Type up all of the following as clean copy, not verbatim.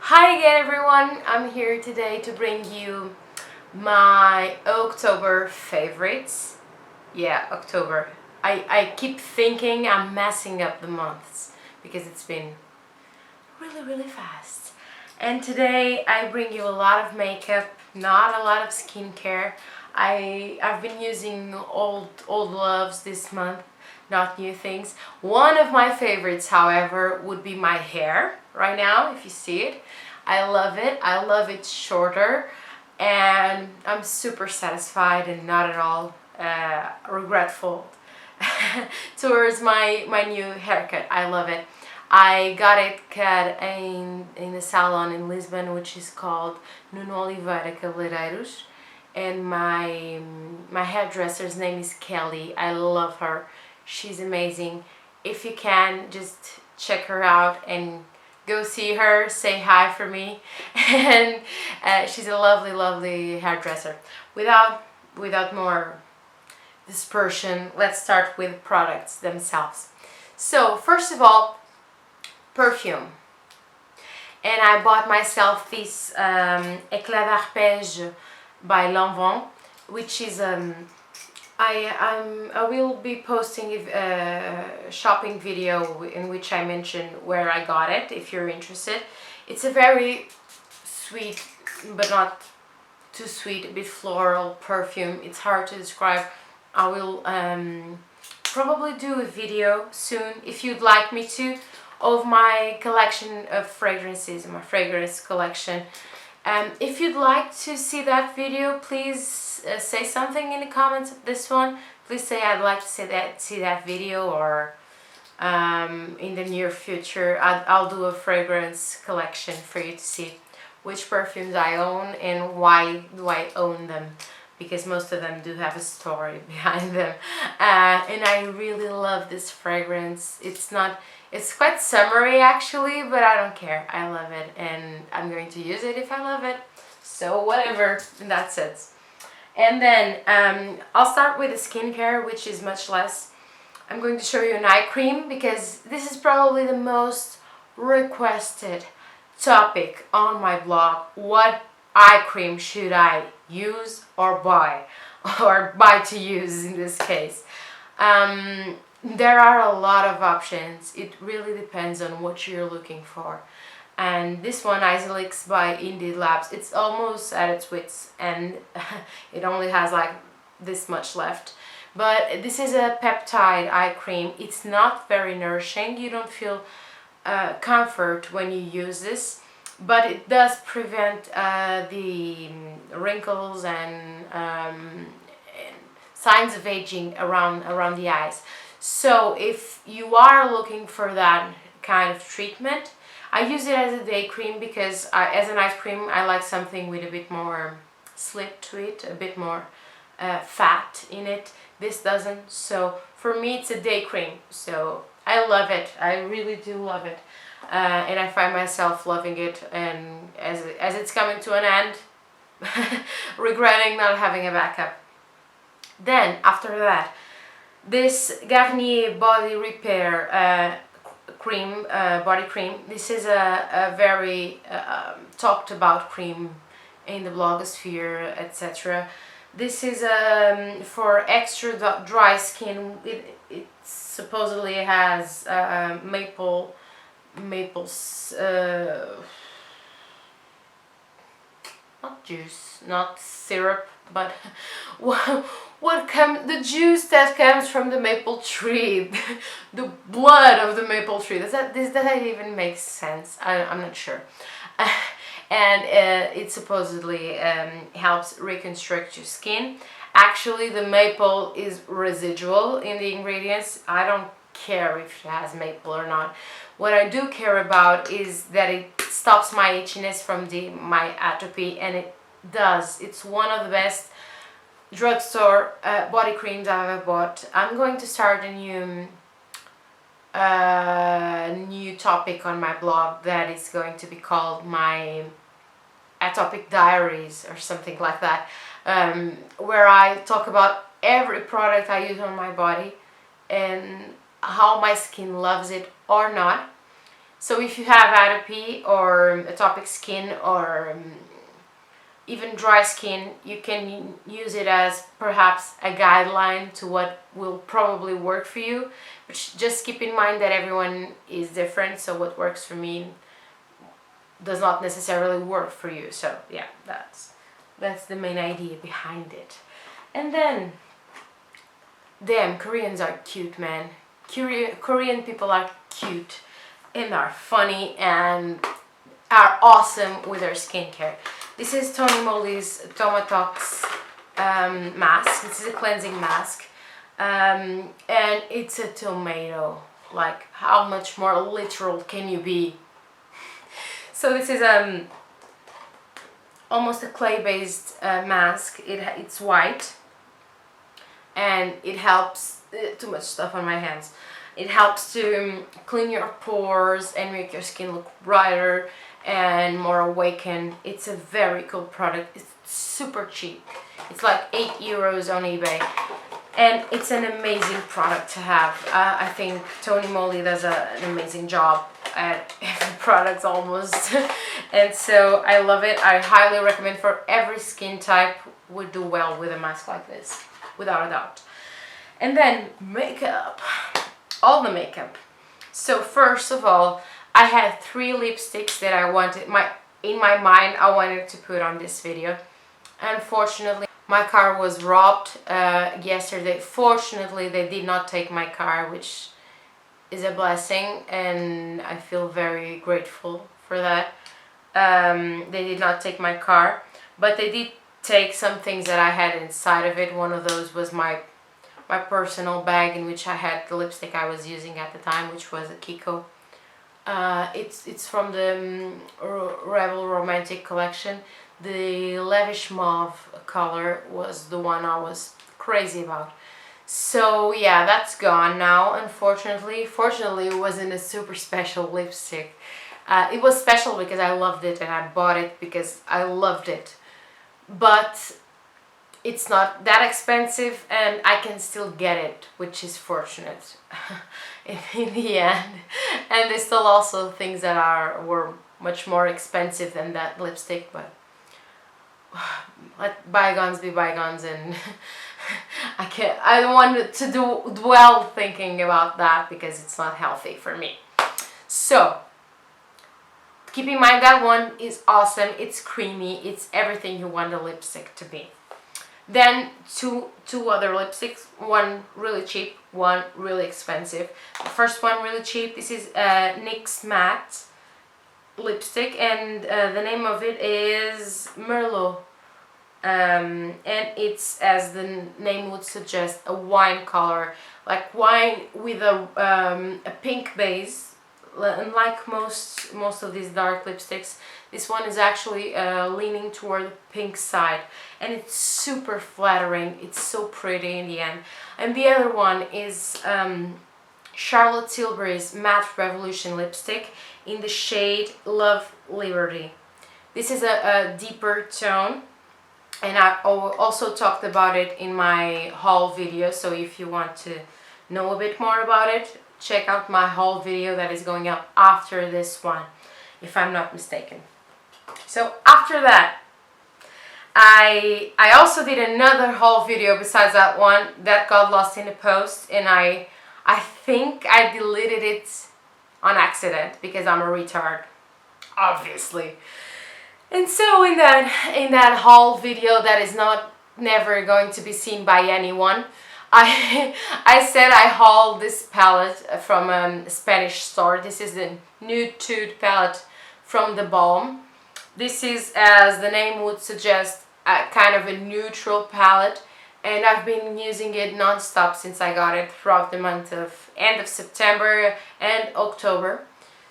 Hi again everyone, I'm here today to bring you my October favorites. Yeah, October. I keep thinking I'm messing up the months because it's been really fast. And today I bring you a lot of makeup, not a lot of skincare. I've been using old loves this month, not new things. One of my favorites, however, would be my hair right now, if you see it. I love it. I love it shorter, and I'm super satisfied and not at all regretful towards my new haircut. I love it. I got it cut in a salon in Lisbon, which is called Nuno Oliveira Cabeleireiros, and my hairdresser's name is Kelly. I love her. She's amazing. If you can, just check her out and go see her, say hi for me. And she's a lovely hairdresser. Without more dispersion, let's start with products themselves. So first of all, perfume. And I bought myself this Éclat d'Arpège by Lanvin, which is I will be posting a shopping video in which I mention where I got it if you're interested. It's a very sweet but not too sweet, a bit floral perfume. It's hard to describe. I will probably do a video soon, if you'd like me to, of my collection of fragrances, my fragrance collection. If you'd like to see that video, please say something in the comments of this one. Please say I'd like to see that video, or in the near future I'll do a fragrance collection for you to see which perfumes I own and why do I own them, because most of them do have a story behind them. And I really love this fragrance. It's quite summery actually, but I don't care. I love it, and I'm going to use it if I love it. So whatever, in that sense. And then I'll start with the skincare, which is much less. I'm going to show you an eye cream because this is probably the most requested topic on my blog. What eye cream should I use or buy? Or buy to use in this case. There are a lot of options. It really depends on what you're looking for. And this one, Eysilix by Indeed Labs, it's almost at its wits, and it only has like this much left. But this is a peptide eye cream. It's not very nourishing. You don't feel comfort when you use this, but it does prevent the wrinkles and signs of aging around the eyes. So if you are looking for that kind of treatment, I use it as a day cream because as an eye cream I like something with a bit more slip to it, a bit more fat in it. This doesn't, so for me it's a day cream. So I love it, I really do love it, and I find myself loving it, and as it's coming to an end, regretting not having a backup. Then after that, this Garnier Body Repair body cream. This is a very talked about cream in the blogosphere, etc. This is for extra dry skin. It supposedly has maple not juice, not syrup, but the juice that comes from the maple tree, the blood of the maple tree. Does that even make sense? I'm not sure. And it supposedly helps reconstruct your skin. Actually, the maple is residual in the ingredients. I don't care if it has maple or not. What I do care about is that it stops my itchiness from my atopy, and it does. It's one of the best drugstore body creams I've ever bought. I'm going to start a new topic on my blog that is going to be called my Atopic Diaries or something like that, where I talk about every product I use on my body and how my skin loves it or not. So if you have atopy or atopic skin or even dry skin, you can use it as perhaps a guideline to what will probably work for you. But just keep in mind that everyone is different, so what works for me does not necessarily work for you. So yeah, that's the main idea behind it. And then, damn, Koreans are cute, man. Korean people are cute and are funny and are awesome with their skincare. This is Tony Moly's Tomatox mask. This is a cleansing mask, and it's a tomato. Like, how much more literal can you be? So this is almost a clay-based mask. It's white, and it helps. Too much stuff on my hands. It helps to clean your pores and make your skin look brighter and more awakened. It's a very cool product. It's super cheap. It's like €8 on eBay, and it's an amazing product to have. I think Tony Moly does an amazing job at every product almost, and so I love it. I highly recommend for every skin type. Would do well with a mask like this, without a doubt. And then makeup, all the makeup. So first of all, I had 3 lipsticks that I wanted, in my mind I wanted to put on this video. Unfortunately, my car was robbed yesterday. Fortunately, they did not take my car, which is a blessing, and I feel very grateful for that. They did not take my car, but they did take some things that I had inside of it. One of those was my personal bag in which I had the lipstick I was using at the time, which was a Kiko. It's from the Rebel Romantic collection. The Lavish Mauve color was the one I was crazy about. So yeah, that's gone now, unfortunately. Fortunately, it wasn't a super special lipstick. It was special because I loved it and I bought it because I loved it. But it's not that expensive and I can still get it, which is fortunate in the end. And there's still also things that were much more expensive than that lipstick, but let bygones be bygones, and I don't want to dwell thinking about that because it's not healthy for me. So keep in mind that one is awesome. It's creamy. It's everything you want a lipstick to be. Then two other lipsticks, one really cheap, one really expensive. The first one really cheap. This is NYX Matte lipstick, and the name of it is Merlot, and it's, as the name would suggest, a wine color, like wine with a pink base. Unlike most of these dark lipsticks, this one is actually leaning toward the pink side, and it's super flattering. It's so pretty in the end. And the other one is Charlotte Tilbury's Matte Revolution lipstick in the shade Love Liberty. This is a deeper tone, and I also talked about it in my haul video, so if you want to know a bit more about it, check out my haul video that is going up after this one, if I'm not mistaken. So after that, I also did another haul video besides that one that got lost in the post, and I think I deleted it on accident because I'm a retard, obviously. And so in that haul video that is never going to be seen by anyone, I said I hauled this palette from a Spanish store. This is the Nude Tude palette from The Balm. This is, as the name would suggest, kind of a neutral palette, and I've been using it non-stop since I got it throughout the end of September and October.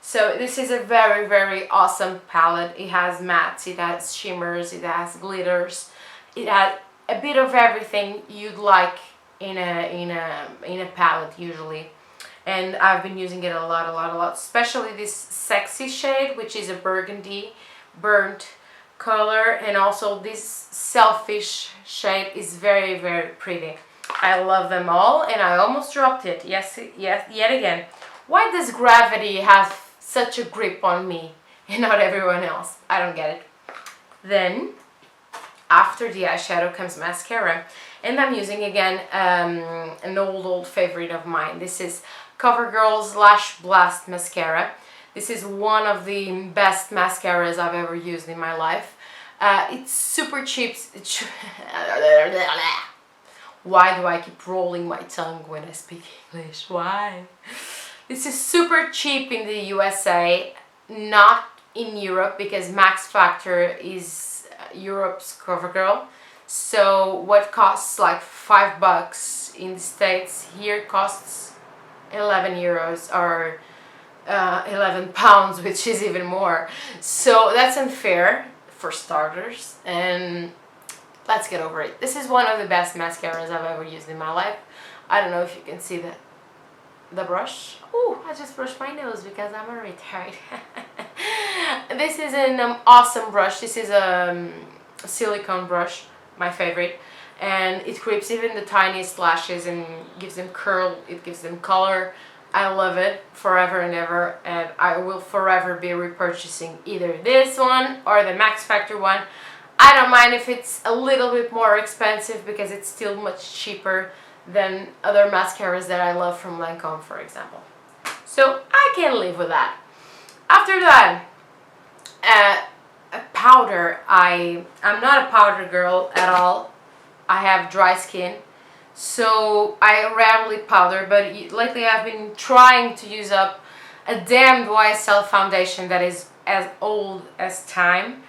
So this is a very, very awesome palette. It has mattes, it has shimmers, it has glitters, it has a bit of everything you'd like in a palette usually, and I've been using it a lot, especially this Sexy shade, which is a burgundy burnt color, and also this Selfish shade is very, very pretty. I love them all, and I almost dropped it. Yes, yet again. Why does gravity have such a grip on me and not everyone else. I don't get it. Then after the eyeshadow comes mascara, and I'm using again an old favorite of mine. This is Covergirl's Lashblast mascara. This is one of the best mascaras I've ever used in my life. It's super cheap. Why do I keep rolling my tongue when I speak English? Why? This is super cheap in the USA, not in Europe, because Max Factor is Europe's CoverGirl. So what costs like $5 in the States, here costs 11 euros or 11 pounds, which is even more. So that's unfair for starters, and let's get over it. This is one of the best mascaras I've ever used in my life. I don't know if you can see the brush. Ooh, I just brushed my nose because I'm a retard. This is an awesome brush. This is a silicone brush, my favorite, and it clips even the tiniest lashes and gives them curl, it gives them color. I love it forever and ever, and I will forever be repurchasing either this one or the Max Factor one. I don't mind if it's a little bit more expensive because it's still much cheaper than other mascaras that I love from Lancôme, for example. So I can live with that. After that, a powder. I'm not a powder girl at all. I have dry skin, so I rarely powder, but lately I've been trying to use up a damned YSL foundation that is as old as time,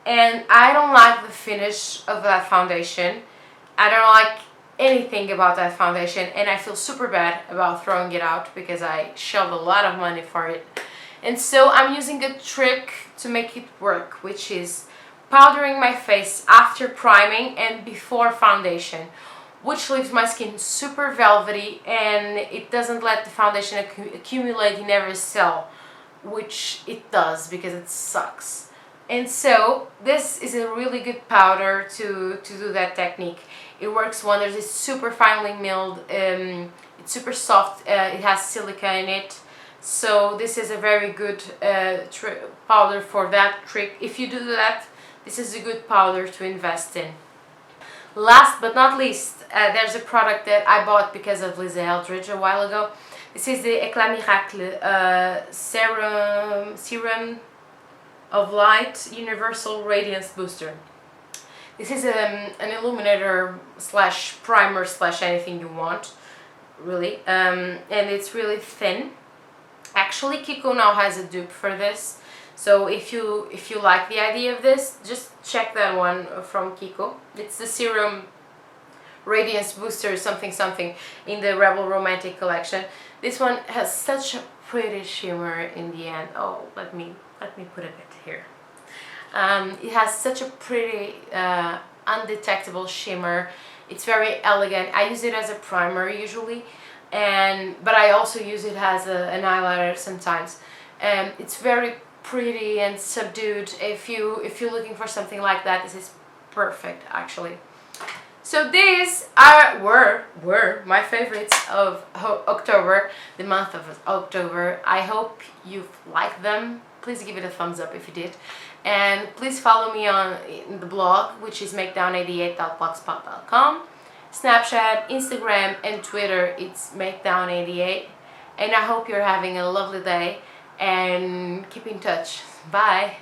and I don't like the finish of that foundation. I don't like anything about that foundation, and I feel super bad about throwing it out because I shelled a lot of money for it. And so I'm using a trick to make it work, which is powdering my face after priming and before foundation, which leaves my skin super velvety, and it doesn't let the foundation accumulate in every cell, which it does because it sucks. And so this is a really good powder to do that technique. It works wonders. It's super finely milled, it's super soft, it has silica in it, so this is a very good powder for that trick. If you do that, this is a good powder to invest in. Last but not least, there's a product that I bought because of Lisa Eldridge a while ago. This is the Éclat Miracle serum of light universal radiance booster. This is an illuminator slash primer slash anything you want, really, and it's really thin. Actually, Kiko now has a dupe for this, so if you like the idea of this, just check that one from Kiko. It's the serum radiance booster something something in the Rebel Romantic collection. This one has such a pretty shimmer in the end. Oh, let me put a bit here. It has such a pretty undetectable shimmer. It's very elegant. I use it as a primer usually, but I also use it as an eyeliner sometimes. It's very pretty and subdued. If you're looking for something like that, this is perfect actually. So these were my favorites of October, the month of October. I hope you've liked them. Please give it a thumbs up if you did, and please follow me on the blog, which is makedown88.blogspot.com. Snapchat, Instagram, and Twitter, it's makedown88. And I hope you're having a lovely day, and keep in touch. Bye.